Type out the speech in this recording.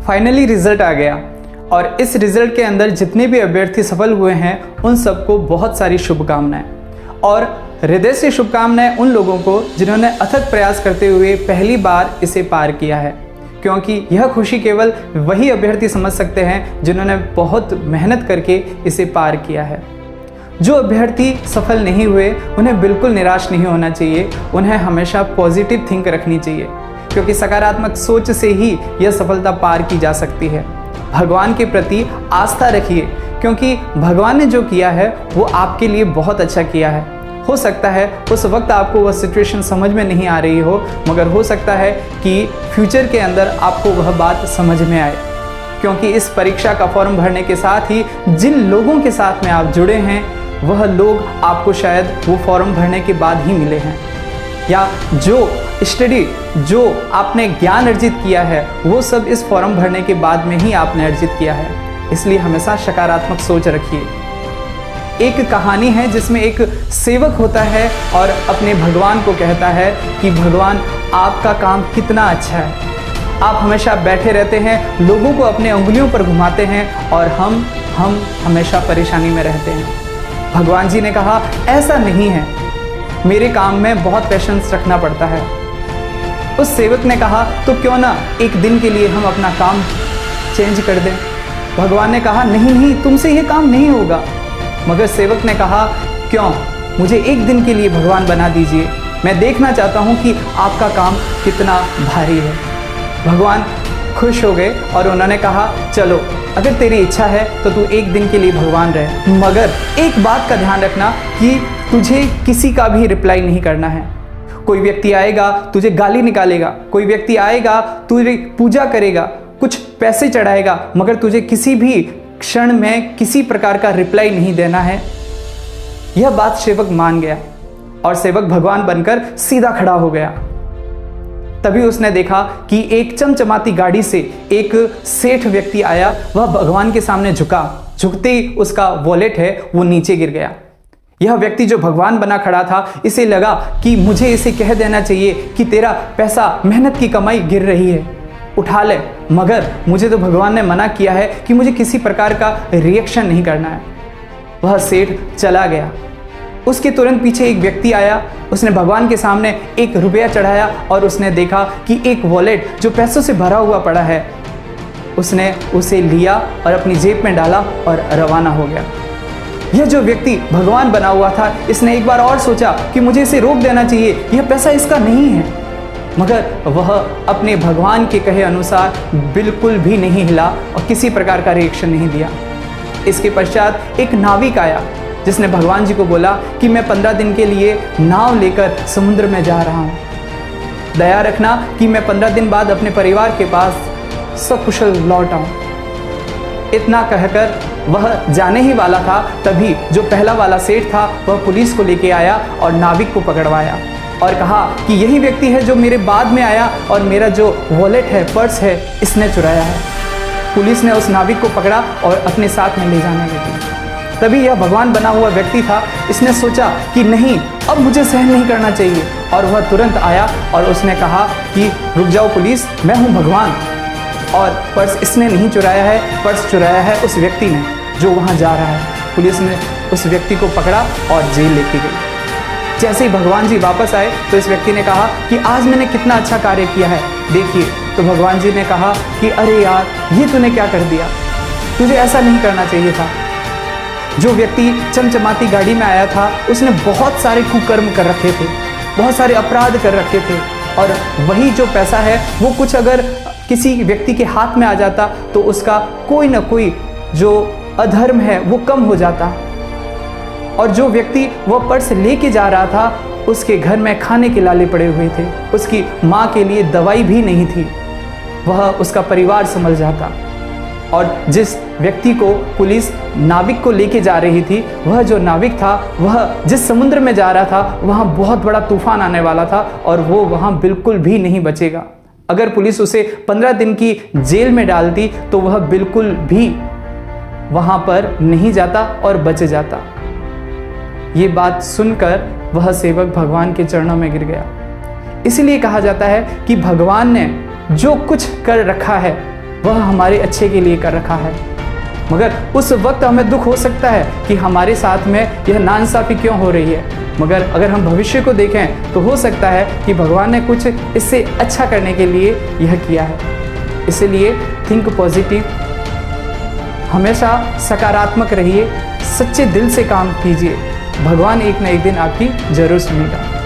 Finally result आ गया और इस रिजल्ट के अंदर जितने भी अभ्यर्थी सफल हुए हैं उन सबको बहुत सारी शुभकामनाएं और हृदय से शुभकामनाएं उन लोगों को जिन्होंने अथक प्रयास करते हुए पहली बार इसे पार किया है, क्योंकि यह खुशी केवल वही अभ्यर्थी समझ सकते हैं जिन्होंने बहुत मेहनत करके इसे पार किया है। जो अभ्यर्थी सफल नहीं हुए उन्हें बिल्कुल निराश नहीं होना चाहिए, उन्हें हमेशा पॉजिटिव थिंक रखनी चाहिए, क्योंकि सकारात्मक सोच से ही यह सफलता पार की जा सकती है। भगवान के प्रति आस्था रखिए, क्योंकि भगवान ने जो किया है वो आपके लिए बहुत अच्छा किया है। हो सकता है उस वक्त आपको वह सिचुएशन समझ में नहीं आ रही हो, मगर हो सकता है कि फ्यूचर के अंदर आपको वह बात समझ में आए, क्योंकि इस परीक्षा का फॉर्म भरने के साथ ही जिन लोगों के साथ में आप जुड़े हैं वह लोग आपको शायद वो फॉर्म भरने के बाद ही मिले हैं, या जो आपने ज्ञान अर्जित किया है वो सब इस फॉर्म भरने के बाद में ही आपने अर्जित किया है। इसलिए हमेशा सकारात्मक सोच रखिए। एक कहानी है जिसमें एक सेवक होता है और अपने भगवान को कहता है कि भगवान आपका काम कितना अच्छा है, आप हमेशा बैठे रहते हैं, लोगों को अपने उंगलियों पर घुमाते हैं और हम हमेशा परेशानी में रहते हैं। भगवान जी ने कहा ऐसा नहीं है, मेरे काम में बहुत पेशेंस रखना पड़ता है। उस सेवक ने कहा तो क्यों ना एक दिन के लिए हम अपना काम चेंज कर दें। भगवान ने कहा नहीं, तुमसे ये काम नहीं होगा। मगर सेवक ने कहा क्यों, मुझे एक दिन के लिए भगवान बना दीजिए, मैं देखना चाहता हूँ कि आपका काम कितना भारी है। भगवान खुश हो गए और उन्होंने कहा चलो अगर तेरी इच्छा है तो तू एक दिन के लिए भगवान रहे, मगर एक बात का ध्यान रखना कि तुझे किसी का भी रिप्लाई नहीं करना है। कोई व्यक्ति आएगा तुझे गाली निकालेगा, कोई व्यक्ति आएगा तुझे पूजा करेगा, कुछ पैसे चढ़ाएगा, मगर तुझे किसी भी क्षण में किसी प्रकार का रिप्लाई नहीं देना है। यह बात सेवक मान गया और सेवक भगवान बनकर सीधा खड़ा हो गया। तभी उसने देखा कि एक चमचमाती गाड़ी से एक सेठ व्यक्ति आया, वह भगवान के सामने झुकते ही उसका वॉलेट है वो नीचे गिर गया। यह व्यक्ति जो भगवान बना खड़ा था, इसे लगा कि मुझे इसे कह देना चाहिए कि तेरा पैसा, मेहनत की कमाई गिर रही है, उठा ले, मगर मुझे तो भगवान ने मना किया है कि मुझे किसी प्रकार का रिएक्शन नहीं करना है। वह सेठ चला गया। उसके तुरंत पीछे एक व्यक्ति आया, उसने भगवान के सामने 1 रुपया चढ़ाया और उसने देखा कि एक वॉलेट जो पैसों से भरा हुआ पड़ा है, उसने उसे लिया और अपनी जेब में डाला और रवाना हो गया। यह जो व्यक्ति भगवान बना हुआ था, इसने एक बार और सोचा कि मुझे इसे रोक देना चाहिए, यह पैसा इसका नहीं है, मगर वह अपने भगवान के कहे अनुसार बिल्कुल भी नहीं हिला और किसी प्रकार का रिएक्शन नहीं दिया। इसके पश्चात एक नाविक आया जिसने भगवान जी को बोला कि मैं 15 दिन के लिए नाव लेकर समुद्र में जा रहा हूँ, दया रखना कि मैं 15 दिन बाद अपने परिवार के पास सकुशल लौट आऊँ। इतना कहकर वह जाने ही वाला था, तभी जो पहला वाला सेठ था वह पुलिस को लेके आया और नाविक को पकड़वाया और कहा कि यही व्यक्ति है जो मेरे बाद में आया और मेरा जो वॉलेट है, पर्स है, इसने चुराया है। पुलिस ने उस नाविक को पकड़ा और अपने साथ में ले जाने लगी। तभी यह भगवान बना हुआ व्यक्ति था, इसने सोचा कि नहीं, अब मुझे सहन नहीं करना चाहिए, और वह तुरंत आया और उसने कहा कि रुक जाओ पुलिस, मैं हूँ भगवान, और पर्स इसने नहीं चुराया है, पर्स चुराया है उस व्यक्ति ने जो वहाँ जा रहा है। पुलिस ने उस व्यक्ति को पकड़ा और जेल लेके गई। जैसे ही भगवान जी वापस आए तो इस व्यक्ति ने कहा कि आज मैंने कितना अच्छा कार्य किया है, देखिए। तो भगवान जी ने कहा कि अरे यार, ये तूने क्या कर दिया, तुझे ऐसा नहीं करना चाहिए था। जो व्यक्ति चमचमाती गाड़ी में आया था उसने बहुत सारे कुकर्म कर रखे थे, बहुत सारे अपराध कर रखे थे, और वही जो पैसा है वो कुछ अगर किसी व्यक्ति के हाथ में आ जाता तो उसका कोई ना कोई जो अधर्म है वो कम हो जाता। और जो व्यक्ति वह पर्स लेके जा रहा था उसके घर में खाने के लाले पड़े हुए थे, उसकी माँ के लिए दवाई भी नहीं थी, वह उसका परिवार संभल जाता। और जिस व्यक्ति को पुलिस नाविक को लेके जा रही थी, वह जो नाविक था वह जिस समुद्र में जा रहा था वहाँ बहुत बड़ा तूफान आने वाला था और वो वहाँ बिल्कुल भी नहीं बचेगा। अगर पुलिस उसे 15 दिन की जेल में डालती तो वह बिल्कुल भी वहाँ पर नहीं जाता और बच जाता। ये बात सुनकर वह सेवक भगवान के चरणों में गिर गया। इसीलिए कहा जाता है कि भगवान ने जो कुछ कर रखा है वह हमारे अच्छे के लिए कर रखा है। मगर उस वक्त हमें दुख हो सकता है कि हमारे साथ में यह नाइंसाफ़ी क्यों हो रही है, मगर अगर हम भविष्य को देखें तो हो सकता है कि भगवान ने कुछ इससे अच्छा करने के लिए यह किया है। इसलिए थिंक पॉजिटिव, हमेशा सकारात्मक रहिए, सच्चे दिल से काम कीजिए। भगवान एक न एक दिन आपकी जरूर सुनेगा।